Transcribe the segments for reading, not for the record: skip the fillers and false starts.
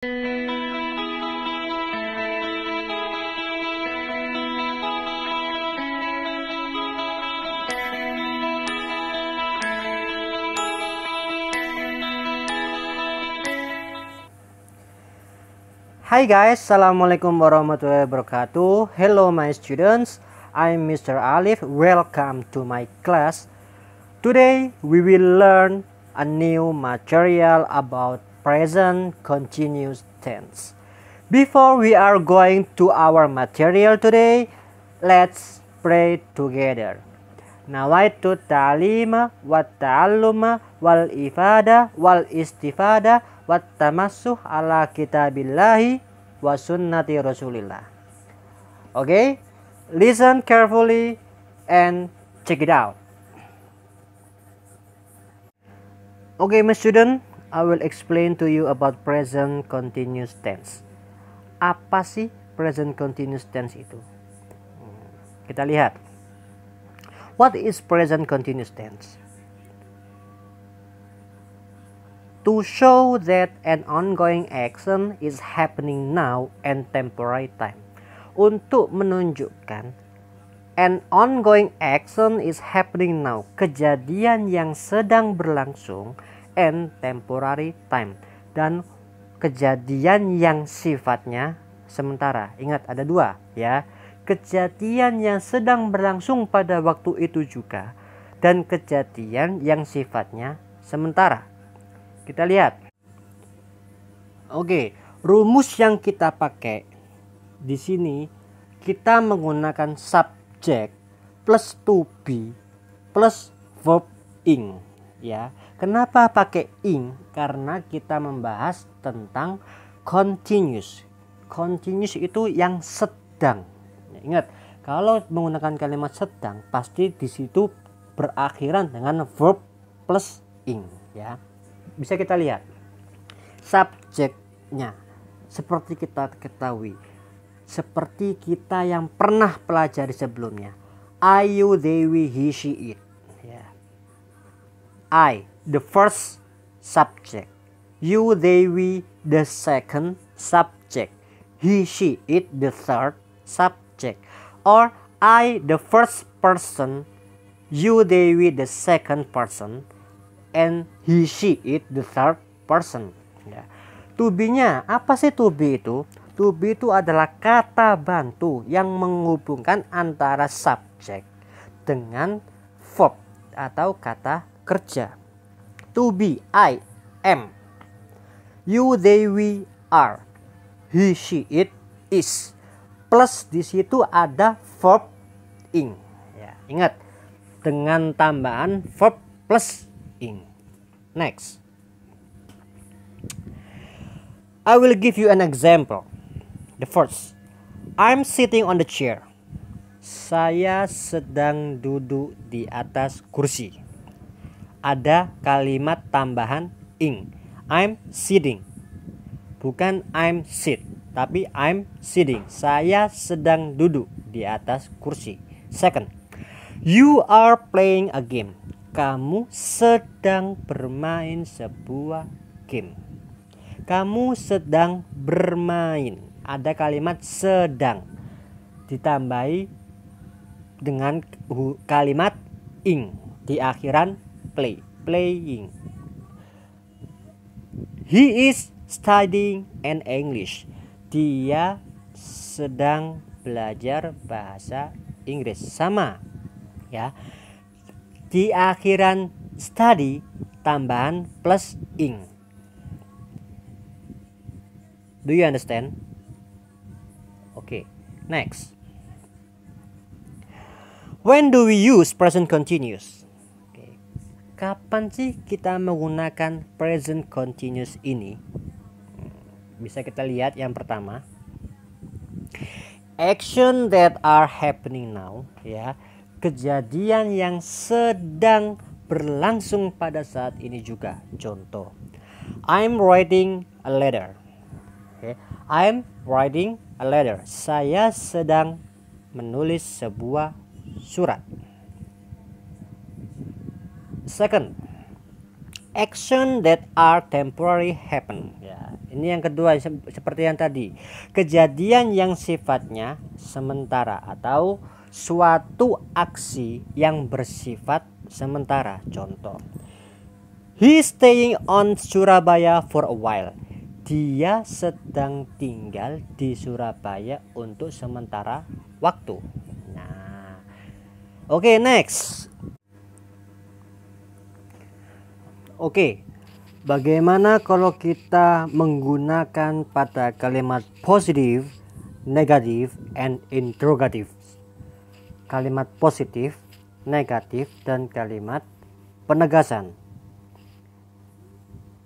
Hi guys, Assalamualaikum warahmatullahi wabarakatuh. Hello my students, I'm Mr. Alif. Welcome to my class. Today we will learn a new material about present continuous tense. Before we are going to our material today, let's pray together. Nawaitu ta'lima wa ta'alluma wal ifada wal istifada wa tamassuh ala kitabillahi wa sunnati rasulillah. Okay, listen carefully and check it out. Okay, my student, I will explain to you about present continuous tense. Apa sih present continuous tense itu? Kita lihat. What is present continuous tense? To show that an ongoing action is happening now and temporary time. Untuk menunjukkan an ongoing action is happening now. Kejadian yang sedang berlangsung and temporary time. Dan kejadian yang sifatnya sementara. Ingat ada dua ya. Kejadian yang sedang berlangsung pada waktu itu juga dan kejadian yang sifatnya sementara. Kita lihat. Oke, rumus yang kita pakai di sini kita menggunakan subject plus to be plus verb ing ya. Kenapa pakai ing? Karena kita membahas tentang continuous. Continuous itu yang sedang. Ingat, kalau menggunakan kalimat sedang pasti di situ berakhiran dengan verb plus ing ya. Bisa kita lihat subjeknya seperti kita ketahui, seperti kita yang pernah pelajari sebelumnya. I, you, they, we, he, she, it ya. I the first subject, you, they, we the second subject, he, she, it the third subject. Or I the first person, you, they, we the second person, and he, she, it the third person ya. To be-nya apa sih to be itu? To be itu adalah kata bantu yang menghubungkan antara subjek dengan verb atau kata kerja. To be, I am, you, they, we are, he, she, it is. Plus di situ ada verb ing ya. Ingat, dengan tambahan verb plus ing. Next, I will give you an example. The first, I'm sitting on the chair. Saya sedang duduk di atas kursi. Ada kalimat tambahan ing. I'm sitting, bukan I'm sit, tapi I'm sitting. Saya sedang duduk di atas kursi. Second, you are playing a game. Kamu sedang bermain sebuah game. Kamu sedang bermain. Ada kalimat sedang ditambahi dengan kalimat ing di akhiran play, playing. He is studying an English. Dia sedang belajar bahasa Inggris. Sama ya. Di akhiran study tambahan plus ing. Do you understand? Okay, next. When do we use present continuous? Okay. Kapan sih kita menggunakan present continuous ini? Bisa kita lihat yang pertama, action that are happening now ya. Kejadian yang sedang berlangsung pada saat ini juga. Contoh, I'm writing a letter. Okay. I'm writing a letter. Saya sedang menulis sebuah surat. Second, Action that are temporary happen. Ya, ini yang kedua seperti yang tadi. Kejadian yang sifatnya sementara atau suatu aksi yang bersifat sementara. Contoh, he staying on Surabaya for a while. Dia sedang tinggal di Surabaya untuk sementara waktu. Nah, oke, next. Oke, bagaimana kalau kita menggunakan pada kalimat positif, negatif, and interrogative? Kalimat positif, negatif, dan kalimat penegasan.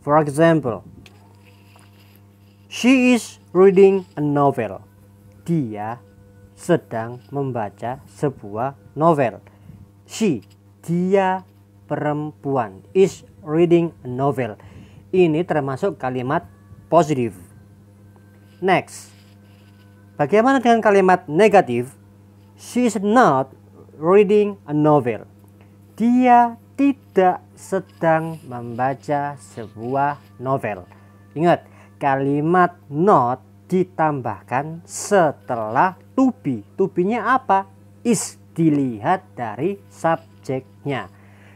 For example, she is reading a novel. Dia sedang membaca sebuah novel. She, dia perempuan, is reading a novel. Ini termasuk kalimat positif. Next, bagaimana dengan kalimat negatif? She is not reading a novel. Dia tidak sedang membaca sebuah novel. Ingat, kalimat not ditambahkan setelah to be. To be-nya apa? Is, dilihat dari subjeknya.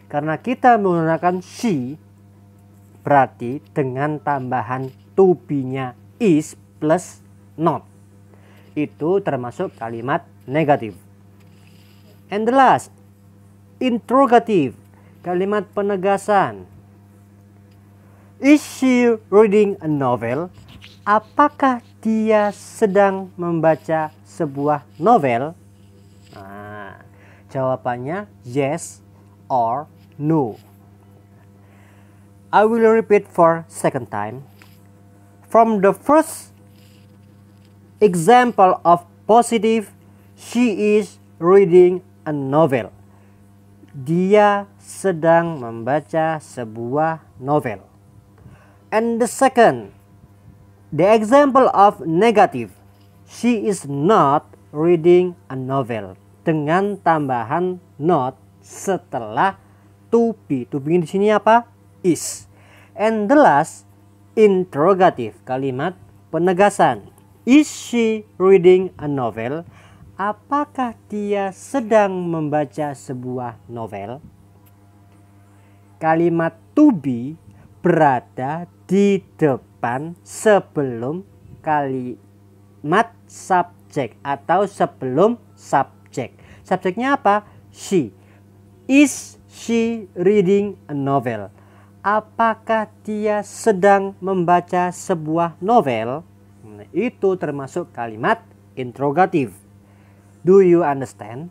Karena kita menggunakan she, berarti dengan tambahan to be-nya is plus not. Itu termasuk kalimat negatif. And the last, interrogative, kalimat penegasan. Is she reading a novel? Apakah dia sedang membaca sebuah novel? Nah, jawabannya yes or no. I will repeat for second time. From the first example of positive, she is reading a novel. Dia sedang membaca sebuah novel. And the second, the example of negative, she is not reading a novel. Dengan tambahan not setelah to be. To be di sini apa? Is. And the last, interrogative, kalimat penegasan. Is she reading a novel? Apakah dia sedang membaca sebuah novel? Kalimat to be berada di depan sebelum kalimat subjek atau sebelum subjek. Subjeknya apa? She. Is she reading a novel? Apakah dia sedang membaca sebuah novel? Nah, itu termasuk kalimat interrogatif. Do you understand?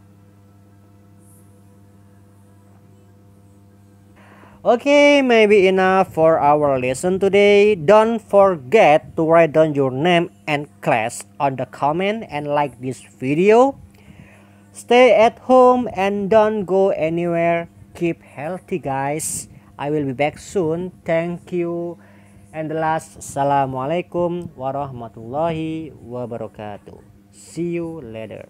Okay, maybe enough for our lesson today. Don't forget to write down your name and class on the comment and like this video. Stay at home and don't go anywhere. Keep healthy, guys. I will be back soon. Thank you. And the last, Assalamualaikum warahmatullahi wabarakatuh. See you later.